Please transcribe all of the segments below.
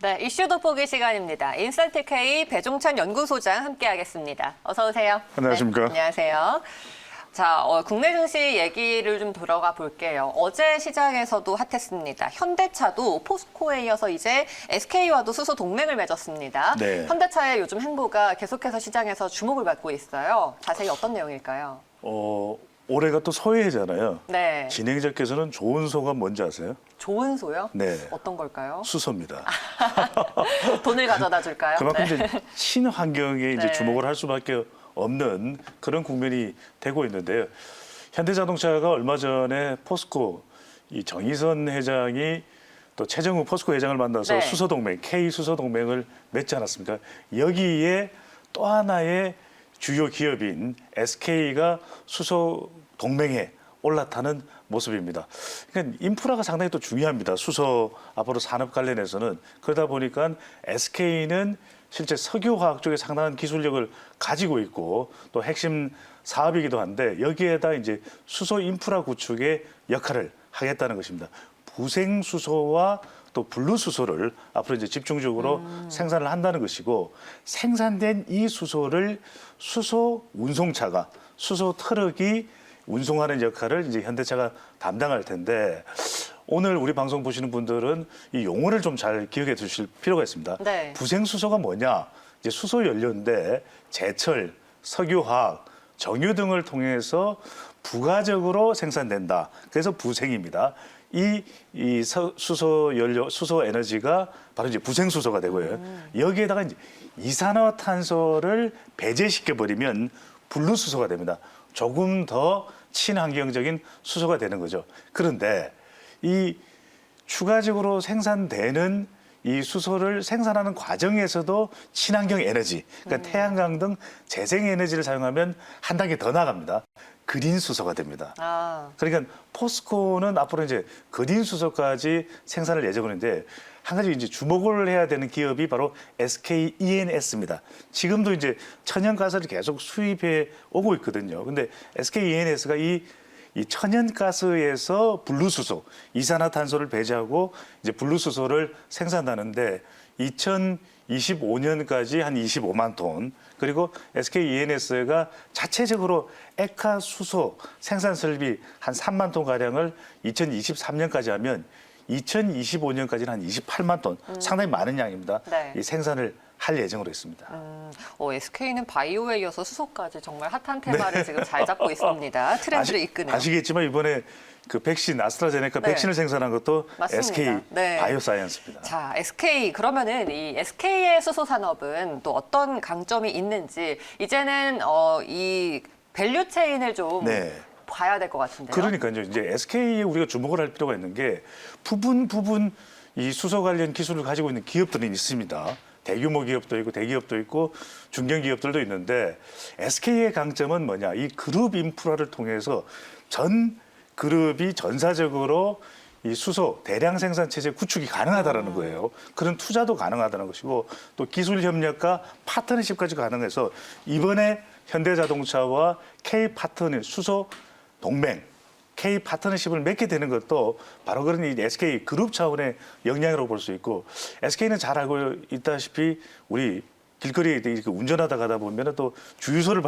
네, 이슈 돋보기 시간입니다. 인사이트 K 배종찬 연구소장 함께하겠습니다. 어서 오세요. 안녕하십니까? 네, 안녕하세요. 자, 국내 증시 얘기를 좀 들어가 볼게요. 어제 시장에서도 핫했습니다. 현대차도 포스코에 이어서 이제 SK와도 수소 동맹을 맺었습니다. 네. 현대차의 요즘 행보가 계속해서 시장에서 주목을 받고 있어요. 자세히 어떤 내용일까요? 올해가 또 소해잖아요. 네. 진행자께서는 좋은 소가 뭔지 아세요? 좋은 소요? 네. 어떤 걸까요? 수소입니다. 돈을 가져다 줄까요? 그만큼 네. 이제 친환경에 이제 네. 주목을 할 수밖에 없는 그런 국면이 되고 있는데요. 현대자동차가 얼마 전에 포스코 이 정의선 회장이 또 최정우 포스코 회장을 만나서 네. 수소동맹, K 수소동맹을 맺지 않았습니까? 여기에 또 하나의 주요 기업인 SK가 수소 동맹에 올라타는 모습입니다. 그러니까 인프라가 상당히 또 중요합니다. 수소 앞으로 산업 관련해서는. 그러다 보니까 SK는 실제 석유화학 쪽에 상당한 기술력을 가지고 있고 또 핵심 사업이기도 한데 여기에다 이제 수소 인프라 구축의 역할을 하겠다는 것입니다. 부생 수소와 또 분루 수소를 앞으로 이제 집중적으로 생산을 한다는 것이고 생산된 이 수소를 수소 운송차가 수소 트럭이 운송하는 역할을 이제 현대차가 담당할 텐데 오늘 우리 방송 보시는 분들은 이 용어를 좀 잘 기억해 두실 필요가 있습니다. 네. 부생수소가 뭐냐? 이제 수소 연료인데 제철, 석유화학, 정유 등을 통해서 부가적으로 생산된다. 그래서 부생입니다. 수소 연료, 수소 에너지가 바로 이제 부생수소가 되고요. 여기에다가 이제 이산화탄소를 배제시켜 버리면 분루수소가 됩니다. 조금 더 친환경적인 수소가 되는 거죠. 그런데 이 추가적으로 생산되는 이 수소를 생산하는 과정에서도 친환경 에너지, 그러니까 태양광 등 재생 에너지를 사용하면 한 단계 더 나갑니다. 그린 수소가 됩니다. 그러니까 포스코는 앞으로 이제 그린 수소까지 생산을 예정하는데 한 가지 이제 주목을 해야 되는 기업이 바로 SK E&S입니다. 지금도 이제 천연가스를 계속 수입해 오고 있거든요. 근데 SK E&S가 이 천연가스에서 분루수소, 이산화탄소를 배제하고 이제 분루수소를 생산하는데 2025년까지 한 25만 톤, 그리고 SK E&S가 자체적으로 액화수소 생산 설비 한 3만 톤 가량을 2023년까지 하면 2025년까지는 한 28만 톤, 상당히 많은 양입니다. 네. 이 생산을 할 예정으로 있습니다. SK는 바이오에 이어서 수소까지 정말 핫한 테마를 지금 잘 잡고 있습니다. 트렌드를 이끄네요. 아시겠지만 이번에 그 백신 아스트라제네카 네. 백신을 생산한 것도 맞습니다. SK 네. 바이오사이언스입니다. 자, SK 그러면은 이 SK의 수소 산업은 또 어떤 강점이 있는지 이제는 이 밸류 체인을 좀 네. 봐야 될 것 같은데요. 그러니까요. 이제 SK에 우리가 주목을 할 필요가 있는 게 부분 이 수소 관련 기술을 가지고 있는 기업들은 있습니다. 대규모 기업도 있고 대기업도 있고 중견 기업들도 있는데 SK의 강점은 뭐냐? 이 그룹 인프라를 통해서 전 그룹이 전사적으로 이 수소 대량 생산 체제 구축이 가능하다라는 거예요. 그런 투자도 가능하다는 것이고 또 기술 협력과 파트너십까지 가능해서 이번에 현대자동차와 K 파트너 수소 동맹, K 파트너십을 맺게 되는 것도 바로 그런 이 SK 그룹 차원의 역량이라고 볼 수 있고 SK는 잘 알고 있다시피 우리 길거리에 이렇게 운전하다 가다 보면 또 주유소를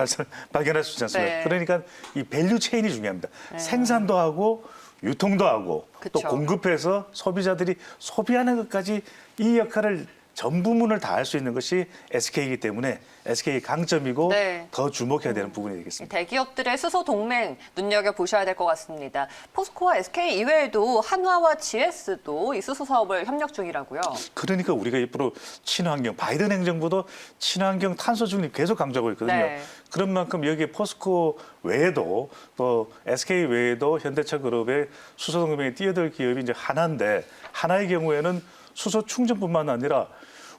발견할 수 있지 않습니까? 네. 그러니까 이 밸류 체인이 중요합니다. 생산도 하고 유통도 하고 또 그쵸. 공급해서 소비자들이 소비하는 것까지 이 역할을 전 부문을 다 할 수 있는 것이 SK이기 때문에 SK의 강점이고 네. 더 주목해야 되는 부분이 되겠습니다. 대기업들의 수소 동맹 눈여겨보셔야 될 것 같습니다. 포스코와 SK 이외에도 한화와 GS도 이 수소 사업을 협력 중이라고요. 그러니까 우리가 앞으로 친환경, 바이든 행정부도 친환경 탄소 중립 계속 강조하고 있거든요. 네. 그런 만큼 여기에 포스코 외에도 또 SK 외에도 현대차 그룹의 수소 동맹에 뛰어들 기업이 이제 하나인데 하나의 경우에는 수소 충전뿐만 아니라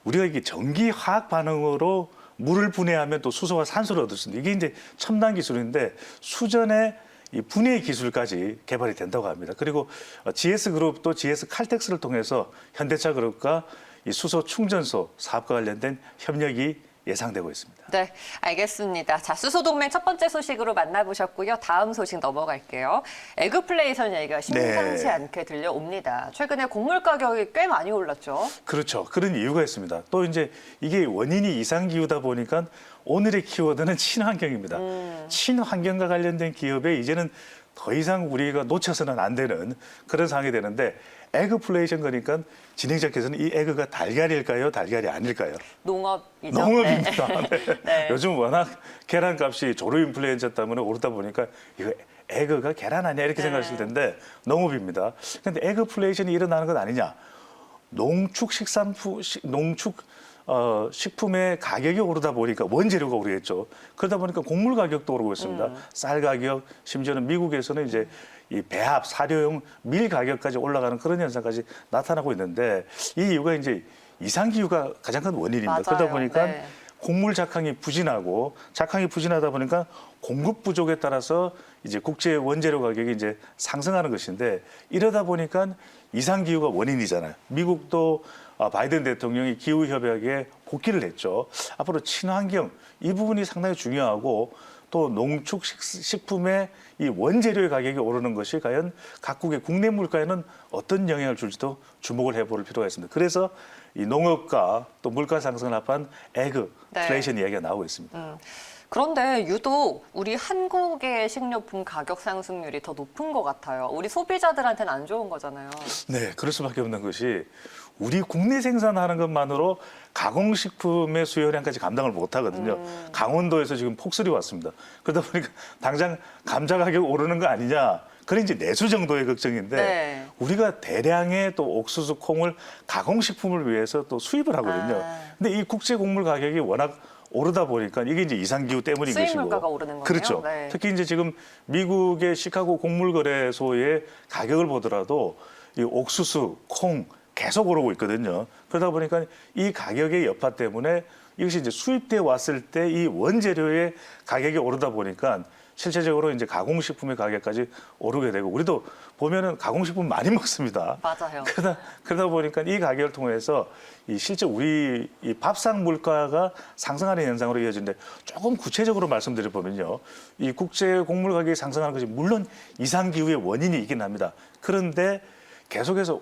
우리가 이게 전기 화학 반응으로 물을 분해하면 또 수소와 산소를 얻을 수 있는 이게 이제 첨단 기술인데 수전의 이 분해 기술까지 개발이 된다고 합니다. 그리고 GS 그룹도 GS 칼텍스를 통해서 현대차 그룹과 이 수소 충전소 사업과 관련된 협력이 예상되고 있습니다. 네, 알겠습니다. 자, 수소동맹 첫 번째 소식으로 만나보셨고요. 다음 소식 넘어갈게요. 에그플레이션 얘기가 심상치 네. 않게 들려옵니다. 최근에 곡물 가격이 꽤 많이 올랐죠. 그렇죠. 그런 이유가 있습니다. 또 이제 이게 원인이 이상기후다 보니까 오늘의 키워드는 친환경입니다. 친환경과 관련된 기업에 이제는 더 이상 우리가 놓쳐서는 안 되는 그런 상황이 되는데 에그플레이션 그러니까 진행자께서는 이 에그가 달걀일까요? 달걀이 아닐까요? 농업이죠. 농업입니다. 네. 네. 네. 요즘 워낙 계란값이 조류 인플루엔자 때문에 오르다 보니까 이거 에그가 계란 아니야 이렇게 네. 생각하실 텐데 농업입니다. 그런데 에그플레이션이 일어나는 것 아니냐? 식품의 가격이 오르다 보니까 원재료가 오르겠죠. 그러다 보니까 곡물 가격도 오르고 있습니다. 쌀 가격, 심지어는 미국에서는 이제 이 배합, 사료용 밀 가격까지 올라가는 그런 현상까지 나타나고 있는데 이 이유가 이제 이상기후가 가장 큰 원인입니다. 맞아요. 그러다 보니까 네. 곡물 작황이 부진하고 작황이 부진하다 보니까 공급 부족에 따라서 이제 국제 원재료 가격이 이제 상승하는 것인데 이러다 보니까 이상기후가 원인이잖아요. 미국도 바이든 대통령이 기후협약에 복귀를 했죠. 앞으로 친환경 이 부분이 상당히 중요하고 또 농축식품의 이 원재료의 가격이 오르는 것이 과연 각국의 국내 물가에는 어떤 영향을 줄지도 주목을 해볼 필요가 있습니다. 그래서 이 농업과 또 물가 상승을 합한 에그플레이션 이야기가 나오고 있습니다. 그런데 유독 우리 한국의 식료품 가격 상승률이 더 높은 것 같아요. 우리 소비자들한테는 안 좋은 거잖아요. 네, 그럴 수밖에 없는 것이 우리 국내 생산하는 것만으로 가공식품의 수요량까지 감당을 못하거든요. 강원도에서 지금 폭설이 왔습니다. 그러다 보니까 당장 감자 가격 오르는 거 아니냐. 그런 이제 내수 정도의 걱정인데 네. 우리가 대량의 또 옥수수, 콩을 가공식품을 위해서 또 수입을 하거든요. 근데 이 국제 곡물 가격이 워낙 오르다 보니까 이게 이제 이상기후 때문인 수입 것이고. 물가가 오르는 거네요. 그렇죠. 네. 특히 이제 지금 미국의 시카고 곡물거래소의 가격을 보더라도 이 옥수수, 콩 계속 오르고 있거든요. 그러다 보니까 이 가격의 여파 때문에 이것이 이제 수입돼 왔을 때 이 원재료의 가격이 오르다 보니까 실제적으로 이제 가공식품의 가격까지 오르게 되고 우리도 보면은 가공식품 많이 먹습니다. 맞아요. 그러다 보니까 이 가격을 통해서 이 실제 우리 이 밥상 물가가 상승하는 현상으로 이어지는데 조금 구체적으로 말씀드려 보면요, 이 국제 곡물 가격이 상승하는 것이 물론 이상기후의 원인이 있긴 합니다. 그런데 계속해서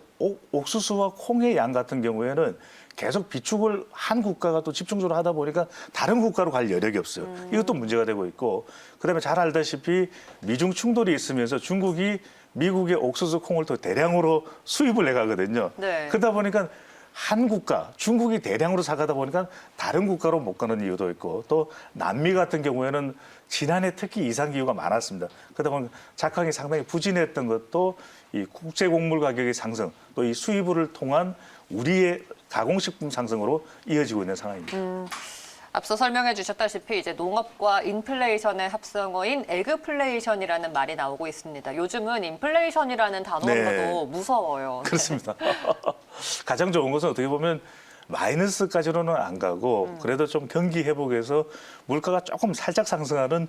옥수수와 콩의 양 같은 경우에는 계속 비축을 한 국가가 또 집중적으로 하다 보니까 다른 국가로 갈 여력이 없어요. 이것도 문제가 되고 있고 그다음에 잘 알다시피 미중 충돌이 있으면서 중국이 미국의 옥수수 콩을 더 대량으로 수입을 해가거든요. 네. 그러다 보니까 한 국가, 중국이 대량으로 사가다 보니까 다른 국가로 못 가는 이유도 있고 또 남미 같은 경우에는 지난해 특히 이상기후가 많았습니다. 그러다 보니까 작황이 상당히 부진했던 것도 이 국제 곡물 가격의 상승 또 이 수입을 통한 우리의 가공식품 상승으로 이어지고 있는 상황입니다. 앞서 설명해 주셨다시피 이제 농업과 인플레이션의 합성어인 에그플레이션이라는 말이 나오고 있습니다. 요즘은 인플레이션이라는 단어로도 무서워요. 그렇습니다. 가장 좋은 것은 어떻게 보면 마이너스까지로는 안 가고 그래도 좀 경기 회복에서 물가가 조금 살짝 상승하는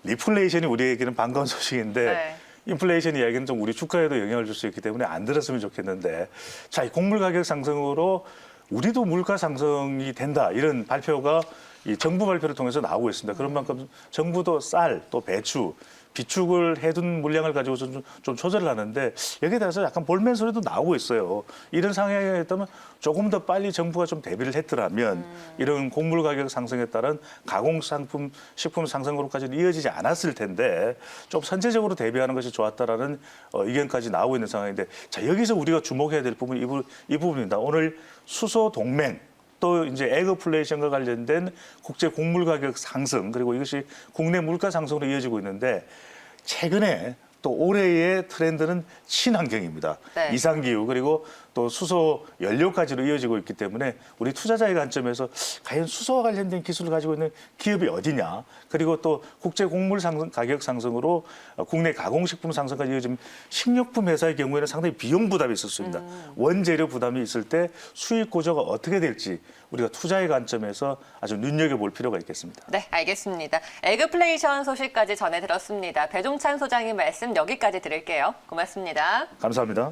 리플레이션이 우리에게는 반가운 소식인데 네. 인플레이션 이야기는 좀 우리 주가에도 영향을 줄 수 있기 때문에 안 들었으면 좋겠는데 자, 이 곡물 가격 상승으로 우리도 물가 상승이 된다 이런 발표가 이 정부 발표를 통해서 나오고 있습니다. 그런 만큼 정부도 쌀 또 배추 비축을 해둔 물량을 가지고 좀 조절을 하는데 여기에 대해서 약간 볼멘 소리도 나오고 있어요. 이런 상황에 있다면 조금 더 빨리 정부가 좀 대비를 했더라면 이런 곡물 가격 상승에 따른 가공상품, 식품 상승으로까지는 이어지지 않았을 텐데 좀 선제적으로 대비하는 것이 좋았다라는 의견까지 나오고 있는 상황인데 자, 여기서 우리가 주목해야 될 부분이 이 부분입니다. 오늘 수소 동맹 또 이제 에그플레이션과 관련된 국제 곡물 가격 상승 그리고 이것이 국내 물가 상승으로 이어지고 있는데 최근에 또 올해의 트렌드는 친환경입니다. 네. 이상기후 그리고 또 수소 연료까지로 이어지고 있기 때문에 우리 투자자의 관점에서 과연 수소와 관련된 기술을 가지고 있는 기업이 어디냐 그리고 또 국제 곡물 상승 가격 상승으로 국내 가공식품 상승까지 이어지면 식료품 회사의 경우에는 상당히 비용 부담이 있을 수 있습니다. 원재료 부담이 있을 때 수익 구조가 어떻게 될지 우리가 투자의 관점에서 아주 눈여겨볼 필요가 있겠습니다. 네, 알겠습니다. 에그플레이션 소식까지 전해드렸습니다. 배종찬 소장님 말씀 여기까지 드릴게요. 고맙습니다. 감사합니다.